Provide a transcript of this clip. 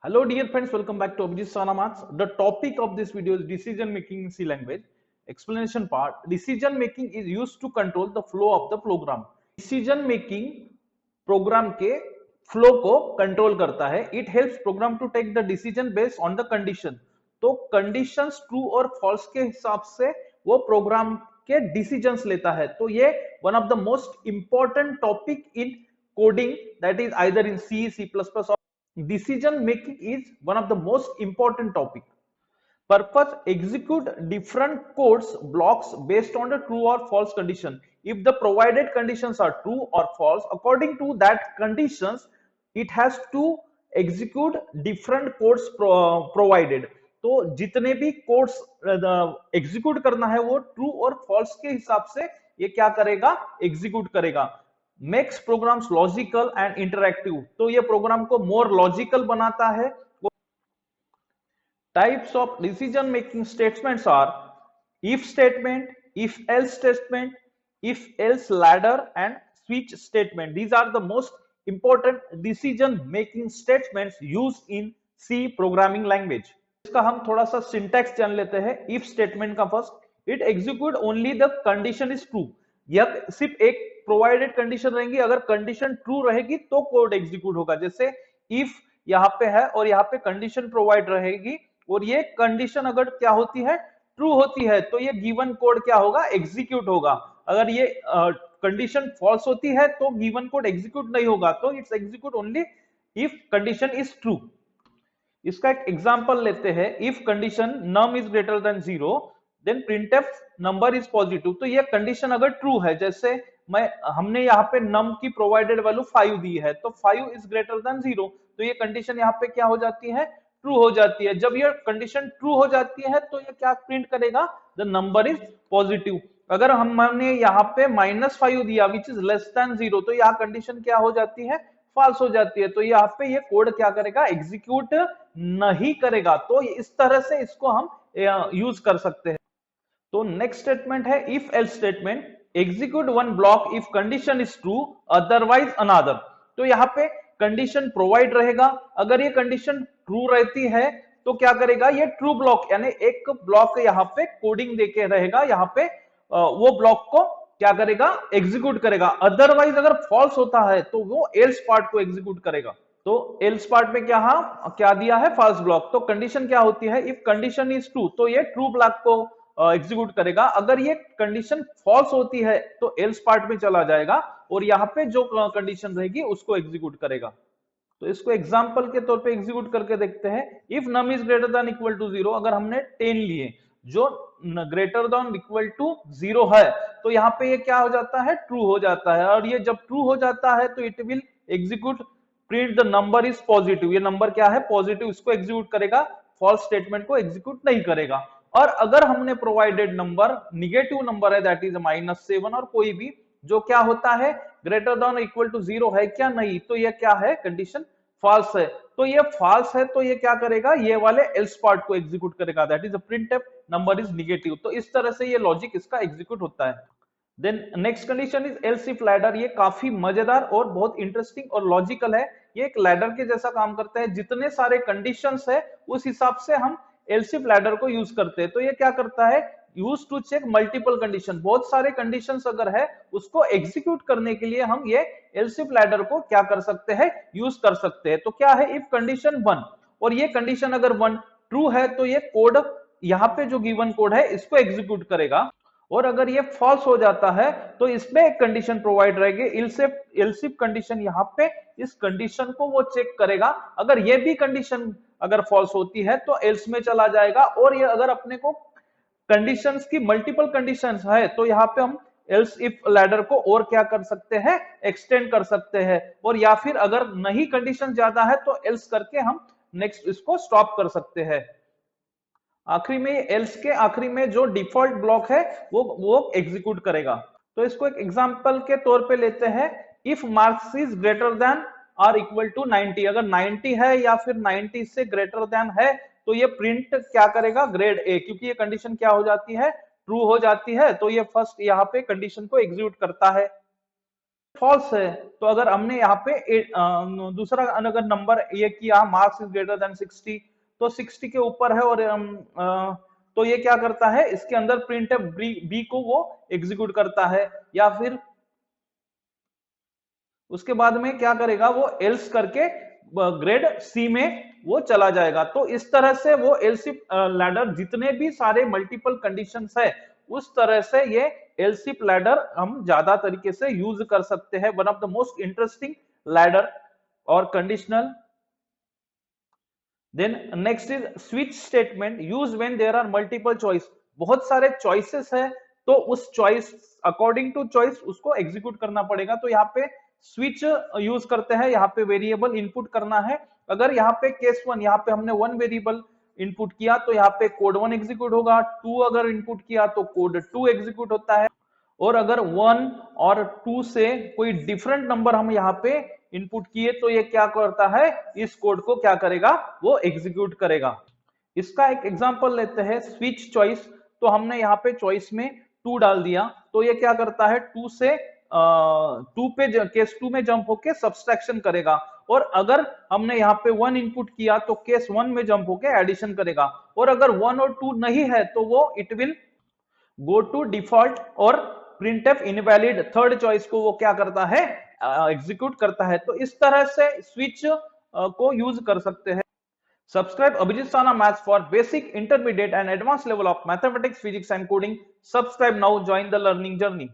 Hello dear friends, welcome back to Abhijit Sana Maths. The topic of this video is decision making in C language. Explanation part. Decision making is used to control the flow of the program. Decision making program के flow को control करता है. It helps program to take the decision based on the condition. तो conditions true और false के हिसाब से वो program के decisions लेता है. तो ये one of the most important topic in coding, that is either in C, C++ or decision making is one of the most important topic. Purpose: execute different codes blocks based on the true or false condition. If the provided conditions are true or false, according to that conditions, it has to execute different codes provided. तो जितने भी codes execute करना है वो true और false के हिसाब से ये क्या करेगा, एग्जीक्यूट करेगा. Makes programs logical and interactive. तो ये प्रोग्राम को मोर लॉजिकल बनाता है. Types of decision making statements are if statement, if else statement, if else ladder and switch statement. These are the most important decision making statements used in C programming language. इसका हम थोड़ा सा syntax जान लेते हैं. if statement का first, it execute only the condition is true. यह सिर्फ एक प्रोवाइडेड कंडीशन रहेंगी. अगर कंडीशन ट्रू रहेगी तो कोड एग्जीक्यूट होगा. जैसे if यहाँ पे है और यहाँ पे कंडीशन प्रोवाइड रहेगी और ये कंडीशन अगर क्या होती है, ट्रू होती है, तो ये गिवन कोड क्या होगा, एग्जीक्यूट होगा. अगर ये कंडीशन फॉल्स होती है तो गिवन कोड एग्जीक्यूट नहीं होगा. तो it's execute only if condition is true. इसका एक एग्जांपल लेते हैं. If condition num is greater than 0 then printf number is positive. तो ये कंडीशन अगर ट्रू है, जैसे हमने यहाँ पे नम की प्रोवाइडेड वैल्यू 5 दी है, तो 5 इज ग्रेटर देन 0, तो ये कंडीशन यहाँ पे क्या हो जाती है, ट्रू हो जाती है. जब ये कंडीशन ट्रू हो जाती है तो ये क्या प्रिंट करेगा, द नंबर इज पॉजिटिव. अगर हमने यहाँ पे -5 दिया विच इज लेस देन 0, तो यहाँ कंडीशन क्या हो जाती है, फॉल्स हो जाती है. तो यहाँ पे ये कोड क्या करेगा, एग्जीक्यूट नहीं करेगा. तो इस तरह से इसको हम यूज कर सकते हैं. तो नेक्स्ट स्टेटमेंट है if else statement. Execute one block if condition is true otherwise another. तो यहाँ पे कंडीशन प्रोवाइड रहेगा. अगर ये कंडीशन ट्रू रहती है तो क्या करेगा, ये ट्रू ब्लॉक यानी एक ब्लॉक यहाँ पे कोडिंग देके रहेगा, यहाँ पे वो ब्लॉक को क्या करेगा, एग्जीक्यूट करेगा. अदरवाइज अगर फॉल्स होता है तो वो एल्स पार्ट को एग्जीक्यूट करेगा. तो एल्स पार्ट में क्या दिया है, फॉल्स ब्लॉक. तो कंडीशन क्या होती है, इफ कंडीशन इज ट्रू, तो ये ट्रू ब्लॉक को एग्जीक्यूट करेगा. अगर ये कंडीशन फॉल्स होती है तो एल्स पार्ट में चला जाएगा और यहाँ पे जो कंडीशन रहेगी उसको एग्जीक्यूट करेगा. तो इसको एग्जांपल के तौर पे एग्जीक्यूट करके देखते हैं. If num is greater than equal to 0, अगर हमने 10 लिए जो ग्रेटर देन इक्वल टू 0 है, तो यहाँ पे ये क्या हो जाता है, ट्रू हो जाता है. और ये जब ट्रू हो जाता है तो it will execute print the number is positive. ये नंबर क्या है, पॉजिटिव, इसको एग्जीक्यूट करेगा. फॉल्स स्टेटमेंट को एग्जीक्यूट नहीं करेगा. और अगर हमने प्रोवाइडेड नंबर निगेटिव नंबर है, दैट इज -7 और कोई भी जो क्या होता है, ग्रेटर देन इक्वल टू 0 है क्या, नहीं, तो ये क्या है, कंडीशन फॉल्स है. तो ये फॉल्स है तो ये क्या करेगा, ये वाले एल्स पार्ट को एग्जीक्यूट करेगा, that is printf number is negative. तो इस तरह से ये लॉजिक इसका एग्जीक्यूट होता है. Then next condition is else if ladder. ये काफी मजेदार और बहुत इंटरेस्टिंग और लॉजिकल है. ये एक लैडर के जैसा काम करता है. जितने सारे कंडीशंस है उस हिसाब से हम एल्स इफ लैडर को यूज करते हैं. तो ये क्या करता है, use to check multiple condition. बहुत सारे कंडीशंस अगर है उसको एग्जीक्यूट करने के लिए हम ये एल्स इफ लैडर को क्या कर सकते हैं, यूज कर सकते हैं. तो क्या है, इफ कंडीशन 1 और ये कंडीशन अगर 1 ट्रू है तो ये कोड यहाँ पे जो गिवन कोड है इसको एग्जीक्यूट करेगा. और अगर ये फॉल्स हो जाता है तो इसमें एक कंडीशन प्रोवाइड रहेगी, एल्स इफ कंडीशन. यहाँ पे इस कंडीशन को वो चेक करेगा. अगर ये भी कंडीशन अगर फॉल्स होती है तो एल्स में चला जाएगा. और ये अगर अपने को कंडीशंस की मल्टीपल कंडीशंस है तो यहाँ पे हम एल्स इफ लैडर को और क्या कर सकते हैं, एक्सटेंड कर सकते हैं. और या फिर अगर नहीं कंडीशन ज्यादा है तो एल्स करके हम नेक्स्ट इसको स्टॉप कर सकते हैं. आखिरी में एल्स के आखिरी में जो डिफॉल्ट ब्लॉक है वो एग्जीक्यूट करेगा. तो इसको एक एग्जांपल के तौर पे लेते हैं. If marks is greater than or equal to 90, अगर 90 है या फिर 90 से ग्रेटर देन है तो ये प्रिंट क्या करेगा, ग्रेड ए. क्योंकि ये कंडीशन क्या हो जाती है, ट्रू हो जाती है, तो ये फर्स्ट यहाँ पे कंडीशन को एग्जीक्यूट करता है. फॉल्स है, तो अगर हमने यहाँ पे दूसरा अगर नंबर ये किया मार्क्स इज ग्रेटर देन 60, तो 60 के ऊपर है और तो ये क्या करता है, इसके अंदर प्रिंट बी को वो एग्जीक्यूट करता है, या फिर उसके बाद में क्या करेगा, वो एल्स करके ग्रेड सी में वो चला जाएगा। तो इस तरह से वो एलसी लैडर जितने भी सारे मल्टीपल कंडीशंस है, उस तरह से ये एलसी लैडर हम ज्यादा तरीके से यूज कर सकते हैं। One of the most interesting ladder और conditional. Then next is switch statement use when there are multiple choice. बहुत सारे चॉइसेस है, तो उस चॉइस अकॉर्डिंग टू चॉइस उसको एग्जीक्यूट करना पड़ेगा। तो यहाँ पे स्विच यूज करते हैं, यहाँ पे वेरिएबल इनपुट करना है। अगर यहाँ पे केस वन, यहाँ पे हमने वन वेरिएबल इनपुट किया तो यहाँ पे कोड वन एग्जीक्यूट होगा, टू अगर इनपुट किया तो कोड टू एग्जीक्यूट होता है। और अगर वन और टू से कोई डिफरेंट नंबर हम यहाँ पे इनपुट किए तो ये क्या करता है, इस कोड को क्या करेगा, वो एग्जीक्यूट करेगा। इसका एक एग्जांपल लेते हैं, स्विच चॉइस। तो हमने यहाँ पे चॉइस में टू डाल दिया, तो ये क्या करता है, टू से टू पे केस टू में जंप होके सब्सट्रैक्शन करेगा। और अगर हमने यहाँ पे वन इनपुट किया तो केस वन में जंप होके एडिशन करेगा। और अगर वन और टू नहीं है तो वो it will go to default और प्रिंटफ इनवैलिड थर्ड चॉइस को वो क्या करता है, एग्जीक्यूट करता है। तो इस तरह से स्विच को यूज कर सकते हैं। Subscribe Abhijit Sana Maths for basic, intermediate and advanced level of mathematics, physics and coding. Subscribe now, join the learning journey.